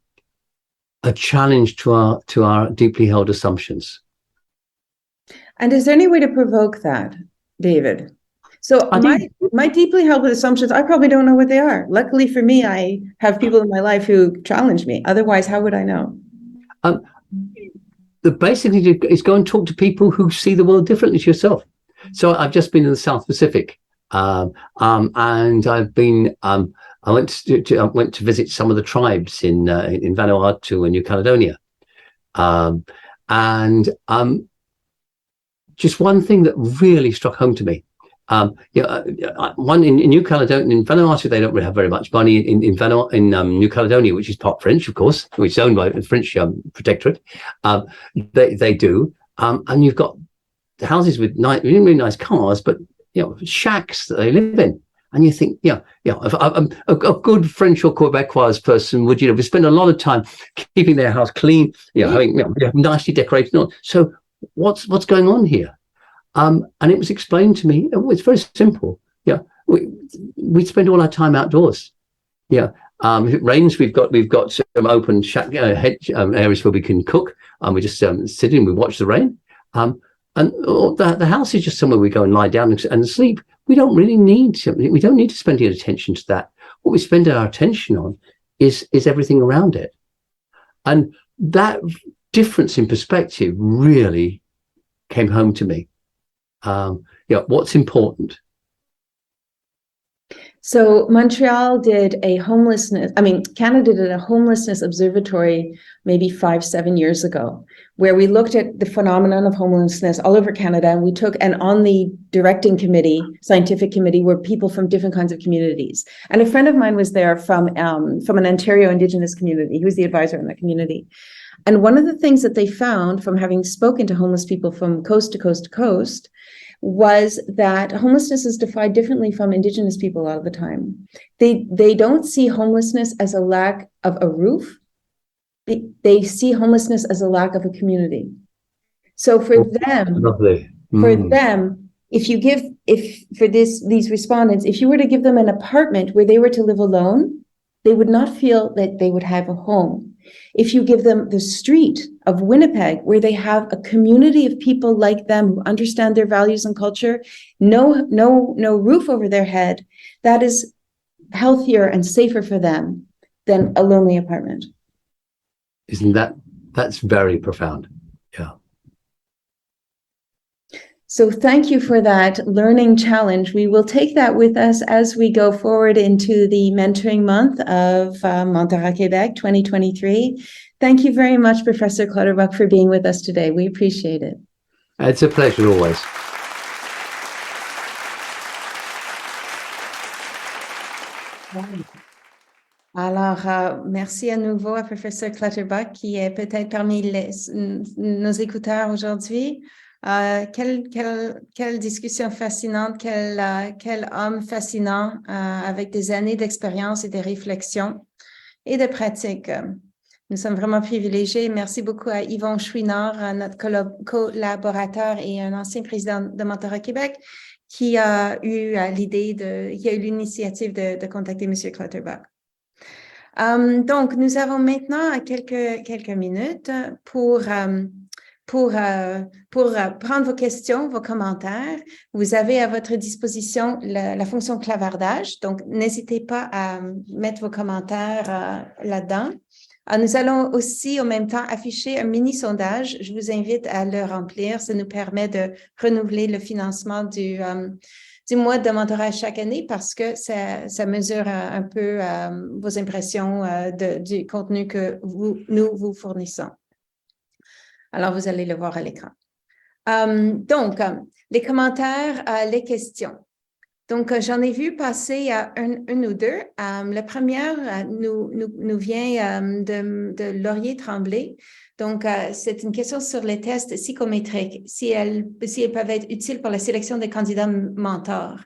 a challenge to our deeply held assumptions. And is there any way to provoke that, David? So my deeply held assumptions, I probably don't know what they are. Luckily for me, I have people in my life who challenge me. Otherwise, how would I know? The basic thing is go and talk to people who see the world differently to yourself. So I've just been in the South Pacific, and I've been I went to visit some of the tribes in Vanuatu and New Caledonia, just one thing that really struck home to me. One in New Caledonia, in Vanuatu, they don't really have very much money. In New Caledonia, which is part French, of course, which is owned by the French protectorate, they do. And you've got houses with really nice cars, but shacks that they live in. And you think, a good French or Quebecois person would, spend a lot of time keeping their house clean, having nicely decorated. So what's going on here? And it was explained to me. It's very simple. We spend all our time outdoors. If it rains, we've got some open shack areas where we can cook. We just sit in, we watch the rain. And the house is just somewhere we go and lie down and sleep. We don't need to spend any attention to that. What we spend our attention on is everything around it. And that difference in perspective really came home to me. What's important? So Montreal did Canada did a homelessness observatory maybe 5-7 years ago, where we looked at the phenomenon of homelessness all over Canada, and on the directing committee, scientific committee, were people from different kinds of communities. And a friend of mine was there from an Ontario Indigenous community. He was the advisor in that community. And one of the things that they found from having spoken to homeless people from coast to coast to coast was that homelessness is defined differently from Indigenous people a lot of the time. They don't see homelessness as a lack of a roof. They see homelessness as a lack of a community. So for them, these respondents, if you were to give them an apartment where they were to live alone, they would not feel that they would have a home. If you give them the street of Winnipeg, where they have a community of people like them who understand their values and culture, no roof over their head, that is healthier and safer for them than a lonely apartment. Isn't that's very profound? Yeah. So thank you for that learning challenge. We will take that with us as we go forward into the mentoring month of Mentorat Québec 2023. Thank you very much, Professor Clutterbuck, for being with us today. We appreciate it. It's a pleasure always. Alors, merci à nouveau à Professeur Clutterbuck, qui est peut-être parmi nos écouteurs aujourd'hui. Quelle discussion fascinante, quel homme fascinant avec des années d'expérience et de réflexion et de pratique. Nous sommes vraiment privilégiés. Merci beaucoup à Yvon Chouinard, notre collaborateur et un ancien président de Mentorat Québec, qui a eu l'initiative de contacter M. Clutterbuck. Donc, nous avons maintenant quelques minutes pour prendre vos questions, vos commentaires. Vous avez à votre disposition la fonction clavardage, donc n'hésitez pas à mettre vos commentaires là-dedans. Nous allons aussi en même temps afficher un mini-sondage. Je vous invite à le remplir. Ça nous permet de renouveler le financement du mois de mentorat chaque année parce que ça mesure un peu vos impressions du contenu que nous vous fournissons. Alors, vous allez le voir à l'écran. Donc, les commentaires, les questions. Donc, j'en ai vu passer une ou deux. La première nous vient de Laurier Tremblay. Donc, c'est une question sur les tests psychométriques, si elles peuvent être utiles pour la sélection des candidats mentors.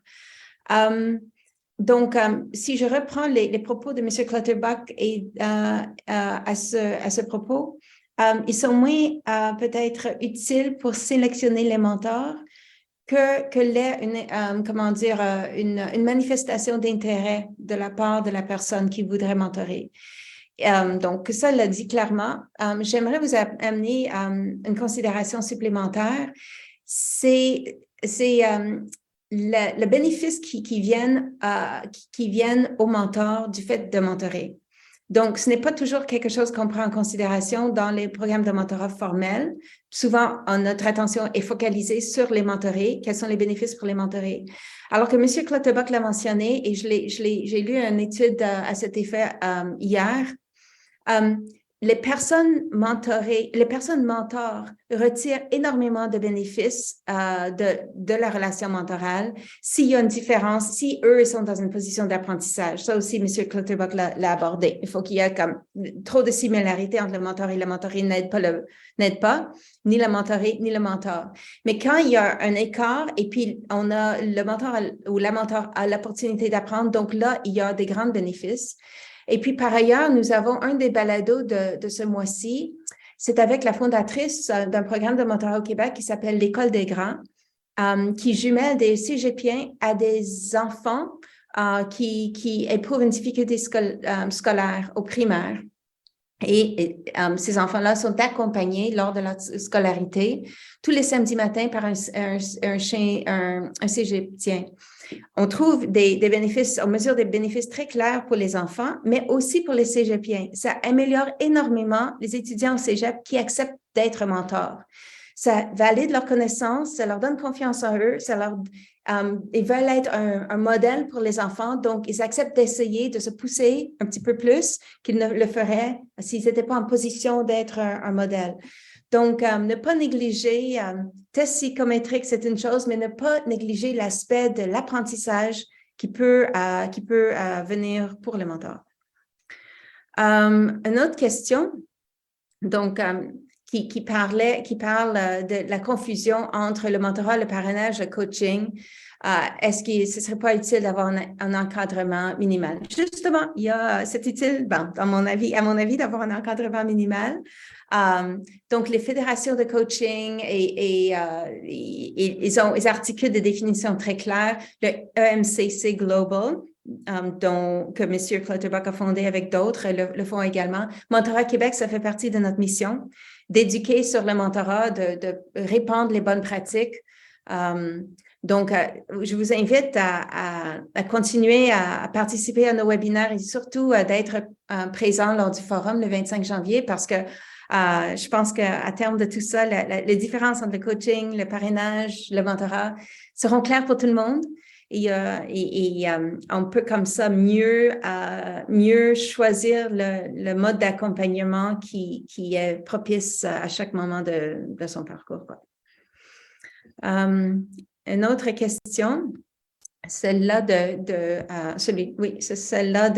Donc, si je reprends les propos de M. Clutterbuck à ce propos, ils sont moins peut-être utiles pour sélectionner les mentors que l'est une manifestation d'intérêt de la part de la personne qui voudrait mentorer. Donc, ça l'a dit clairement. J'aimerais vous amener une considération supplémentaire. C'est le bénéfice qui viennent au mentor du fait de mentorer. Donc, ce n'est pas toujours quelque chose qu'on prend en considération dans les programmes de mentorat formels. Souvent, notre attention est focalisée sur les mentorés. Quels sont les bénéfices pour les mentorés? Alors que M. Clutterbuck l'a mentionné, et j'ai lu une étude à cet effet hier, les personnes mentors retirent énormément de bénéfices de la relation mentorale s'il y a une différence, si eux sont dans une position d'apprentissage. Ça aussi, M. Clutterbuck l'a abordé. Il faut qu'il y ait comme trop de similarités entre le mentor et le mentoré n'aide pas, ni le mentoré ni le mentor. Mais quand il y a un écart et puis on a le mentor ou la mentor a l'opportunité d'apprendre, donc là, il y a des grands bénéfices. Et puis, par ailleurs, nous avons un des balados de ce mois-ci. C'est avec la fondatrice d'un programme de mentorat au Québec qui s'appelle l'École des grands, qui jumelle des cégepiens à des enfants qui éprouvent une difficulté scolaire au primaire. Et ces enfants-là sont accompagnés lors de leur scolarité tous les samedis matins par un cégepien. On trouve des bénéfices, on mesure des bénéfices très clairs pour les enfants, mais aussi pour les cégepiens. Ça améliore énormément les étudiants au cégep qui acceptent d'être mentors. Ça valide leur connaissance, ça leur donne confiance en eux, ils veulent être un modèle pour les enfants, donc ils acceptent d'essayer, de se pousser un petit peu plus qu'ils ne le feraient s'ils n'étaient pas en position d'être un modèle. Donc, ne pas négliger, test psychométrique, c'est une chose, mais ne pas négliger l'aspect de l'apprentissage qui peut venir pour le mentor. Une autre question, donc, qui parle de la confusion entre le mentorat, le parrainage, le coaching. Est-ce que ce ne serait pas utile d'avoir un encadrement minimal? Justement, c'est utile, à mon avis, d'avoir un encadrement minimal. Donc, les fédérations de coaching, ils articulent des définitions très claires. Le EMCC Global, que M. Clutterbuck a fondé avec d'autres, le font également. Mentorat Québec, ça fait partie de notre mission, d'éduquer sur le mentorat, de répandre les bonnes pratiques. Donc, je vous invite à continuer à participer à nos webinaires et surtout d'être présent lors du forum le 25 janvier parce que je pense qu'à terme de tout ça, les différences entre le coaching, le parrainage, le mentorat seront claires pour tout le monde. Et on peut comme ça mieux choisir le mode d'accompagnement qui est propice à chaque moment de son parcours, quoi. Une autre question, celle-là c'est celle-là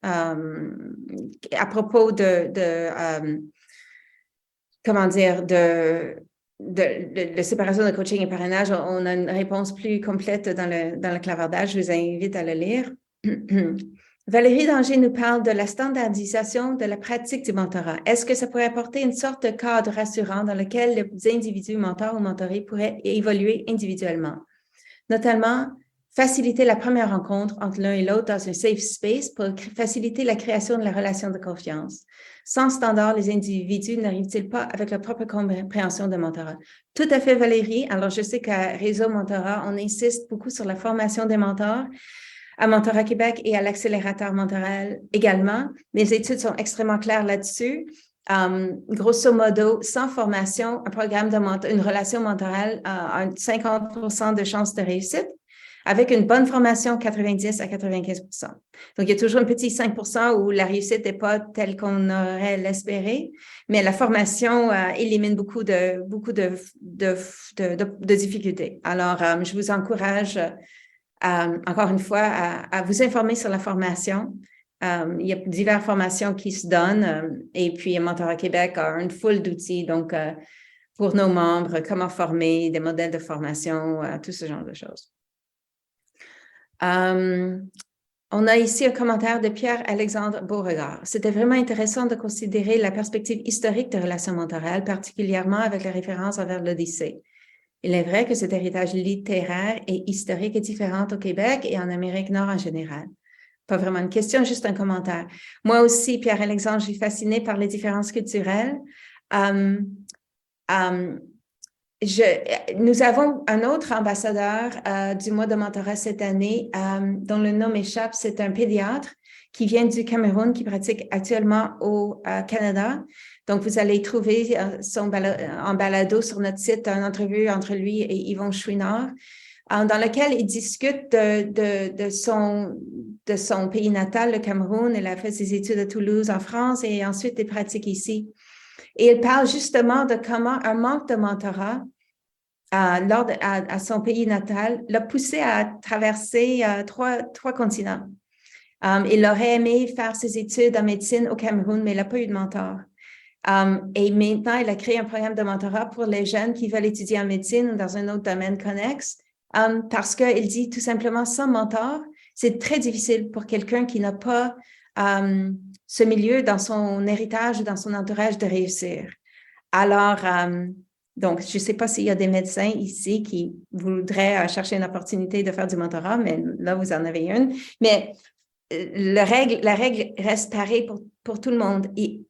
à propos de séparation de coaching et parrainage. On a une réponse plus complète dans le clavardage. Je vous invite à le lire. Valérie Danger nous parle de la standardisation de la pratique du mentorat. Est-ce que ça pourrait apporter une sorte de cadre rassurant dans lequel les individus mentors ou mentorés pourraient évoluer individuellement? Notamment, faciliter la première rencontre entre l'un et l'autre dans un safe space pour faciliter la création de la relation de confiance. Sans standard, les individus n'arrivent-ils pas avec leur propre compréhension de mentorat? Tout à fait, Valérie. Alors, je sais qu'à Réseau Mentorat, on insiste beaucoup sur la formation des mentors, à Mentorat Québec et à l'accélérateur mentoral également. Les études sont extrêmement claires là-dessus. Grosso modo, sans formation, un programme une relation mentorale a 50% de chances de réussite. Avec une bonne formation, 90 à 95%. Donc, il y a toujours un petit 5% où la réussite n'est pas telle qu'on aurait l'espéré, mais la formation élimine beaucoup de difficultés. Alors, je vous encourage encore une fois à vous informer sur la formation. Il y a diverses formations qui se donnent et puis Mentorat Québec a une foule d'outils donc pour nos membres, comment former, des modèles de formation, tout ce genre de choses. On a ici un commentaire de Pierre-Alexandre Beauregard. C'était vraiment intéressant de considérer la perspective historique de relations mentorales, particulièrement avec la référence envers l'Odyssée. Il est vrai que cet héritage littéraire et historique est différent au Québec et en Amérique nord en général. Pas vraiment une question, juste un commentaire. Moi aussi, Pierre-Alexandre, je suis fascinée par les différences culturelles. Nous avons un autre ambassadeur du mois de mentorat cette année, dont le nom m'échappe. C'est un pédiatre qui vient du Cameroun, qui pratique actuellement au Canada. Donc, vous allez trouver en balado sur notre site une entrevue entre lui et Yvon Chouinard, dans lequel il discute de son pays natal, le Cameroun. Il a fait ses études à Toulouse, en France, et ensuite il pratique ici. Et il parle justement de comment un manque de mentorat à son pays natal l'a poussé à traverser trois continents. Il aurait aimé faire ses études en médecine au Cameroun, mais il n'a pas eu de mentor. Et maintenant, il a créé un programme de mentorat pour les jeunes qui veulent étudier en médecine ou dans un autre domaine connexe, parce qu'il dit tout simplement, sans mentor, c'est très difficile pour quelqu'un qui n'a pas ce milieu dans son héritage ou dans son entourage de réussir. Alors, donc, je ne sais pas s'il y a des médecins ici qui voudraient chercher une opportunité de faire du mentorat, mais là, vous en avez une. Mais la règle reste pareille pour tout le monde. Et,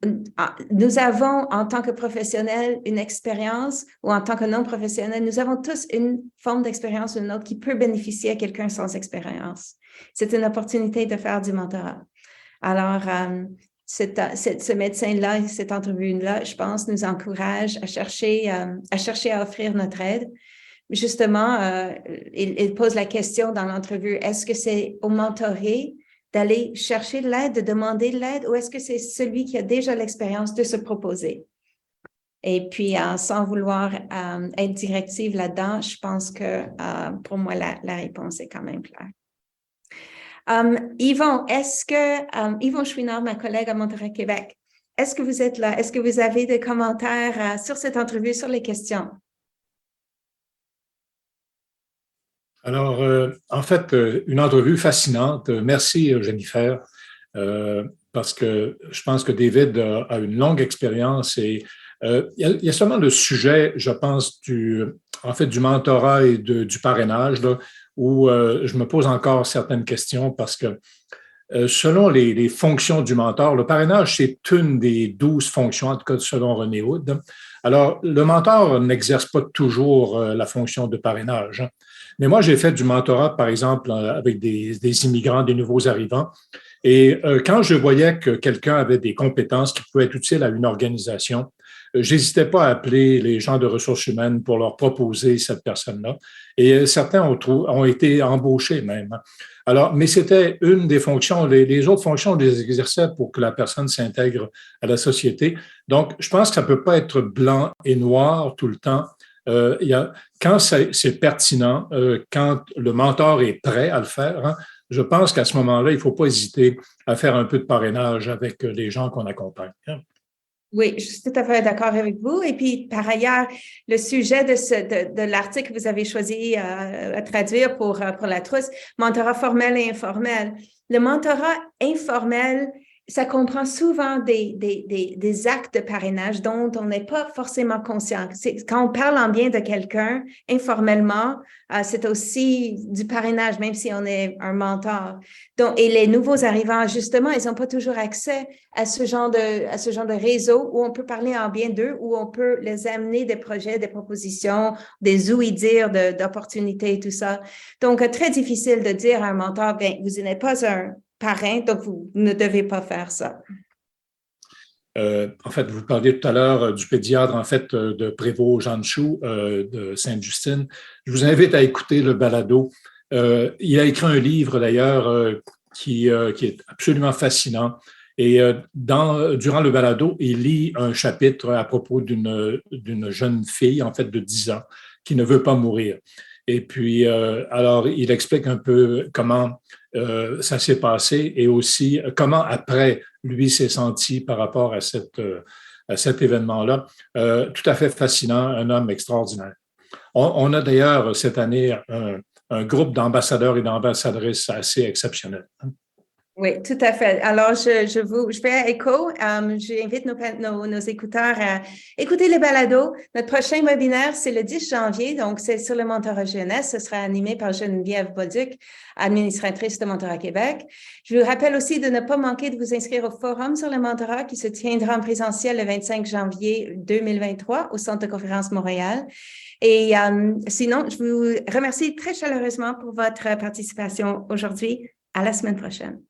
nous avons, en tant que professionnels, une expérience, ou en tant que non-professionnels, nous avons tous une forme d'expérience ou une autre qui peut bénéficier à quelqu'un sans expérience. C'est une opportunité de faire du mentorat. Alors, ce médecin-là, cette entrevue-là, je pense, nous encourage à chercher à offrir notre aide. Justement, il pose la question dans l'entrevue, est-ce que c'est au mentoré d'aller chercher de l'aide, de demander de l'aide, ou est-ce que c'est celui qui a déjà l'expérience de se proposer? Et puis, sans vouloir être directive là-dedans, je pense que pour moi, la réponse est quand même claire. Yvon, Yvon Chouinard, ma collègue à Mentorat Québec, est-ce que vous êtes là? Est-ce que vous avez des commentaires sur cette entrevue, sur les questions? Alors, en fait, une entrevue fascinante. Merci, Jennifer, parce que je pense que David a une longue expérience et il y a seulement le sujet, je pense, du mentorat et du parrainage, là, où je me pose encore certaines questions parce que selon les fonctions du mentor, le parrainage, c'est une des 12 fonctions, en tout cas selon René Hood. Alors, le mentor n'exerce pas toujours la fonction de parrainage, hein. Mais moi, j'ai fait du mentorat, par exemple, avec des immigrants, des nouveaux arrivants. Et quand je voyais que quelqu'un avait des compétences qui pouvaient être utiles à une organisation, j'hésitais pas à appeler les gens de ressources humaines pour leur proposer cette personne-là. Et certains ont été embauchés même. Alors, mais c'était une des fonctions. Les autres fonctions, on les exerçait pour que la personne s'intègre à la société. Donc, je pense que ça peut pas être blanc et noir tout le temps. Quand c'est pertinent, quand le mentor est prêt à le faire, hein, je pense qu'à ce moment-là, il ne faut pas hésiter à faire un peu de parrainage avec les gens qu'on accompagne, hein. Oui, je suis tout à fait d'accord avec vous. Et puis, par ailleurs, le sujet de l'article que vous avez choisi à traduire pour la trousse, mentorat formel et informel. Le mentorat informel, ça comprend souvent des actes de parrainage dont on n'est pas forcément conscient. Quand on parle en bien de quelqu'un, informellement, c'est aussi du parrainage, même si on est un mentor. Donc, et les nouveaux arrivants, justement, ils n'ont pas toujours accès à ce genre de réseau où on peut parler en bien d'eux, où on peut les amener des projets, des propositions, des ouï-dire d'opportunités, tout ça. Donc, très difficile de dire à un mentor, bien, vous n'êtes pas un parrain, donc vous ne devez pas faire ça. En fait, vous parliez tout à l'heure du pédiatre, en fait, de Prévost-Jean-de-Chou, de Sainte-Justine. Je vous invite à écouter le balado. Il a écrit un livre, d'ailleurs, qui est absolument fascinant. Et durant le balado, il lit un chapitre à propos d'une jeune fille, en fait, de 10 ans, qui ne veut pas mourir. Et puis, alors, il explique un peu comment ça s'est passé et aussi comment après, lui s'est senti par rapport à cet événement-là. Tout à fait fascinant, un homme extraordinaire. On a d'ailleurs cette année un groupe d'ambassadeurs et d'ambassadrices assez exceptionnel. Oui, tout à fait. Alors, je fais écho. J'invite nos écouteurs à écouter les balados. Notre prochain webinaire, c'est le 10 janvier, donc c'est sur le mentorat jeunesse. Ce sera animé par Geneviève Bolduc, administratrice de Mentorat Québec. Je vous rappelle aussi de ne pas manquer de vous inscrire au forum sur le mentorat qui se tiendra en présentiel le 25 janvier 2023 au Centre de conférence Montréal. Et sinon, je vous remercie très chaleureusement pour votre participation aujourd'hui. À la semaine prochaine.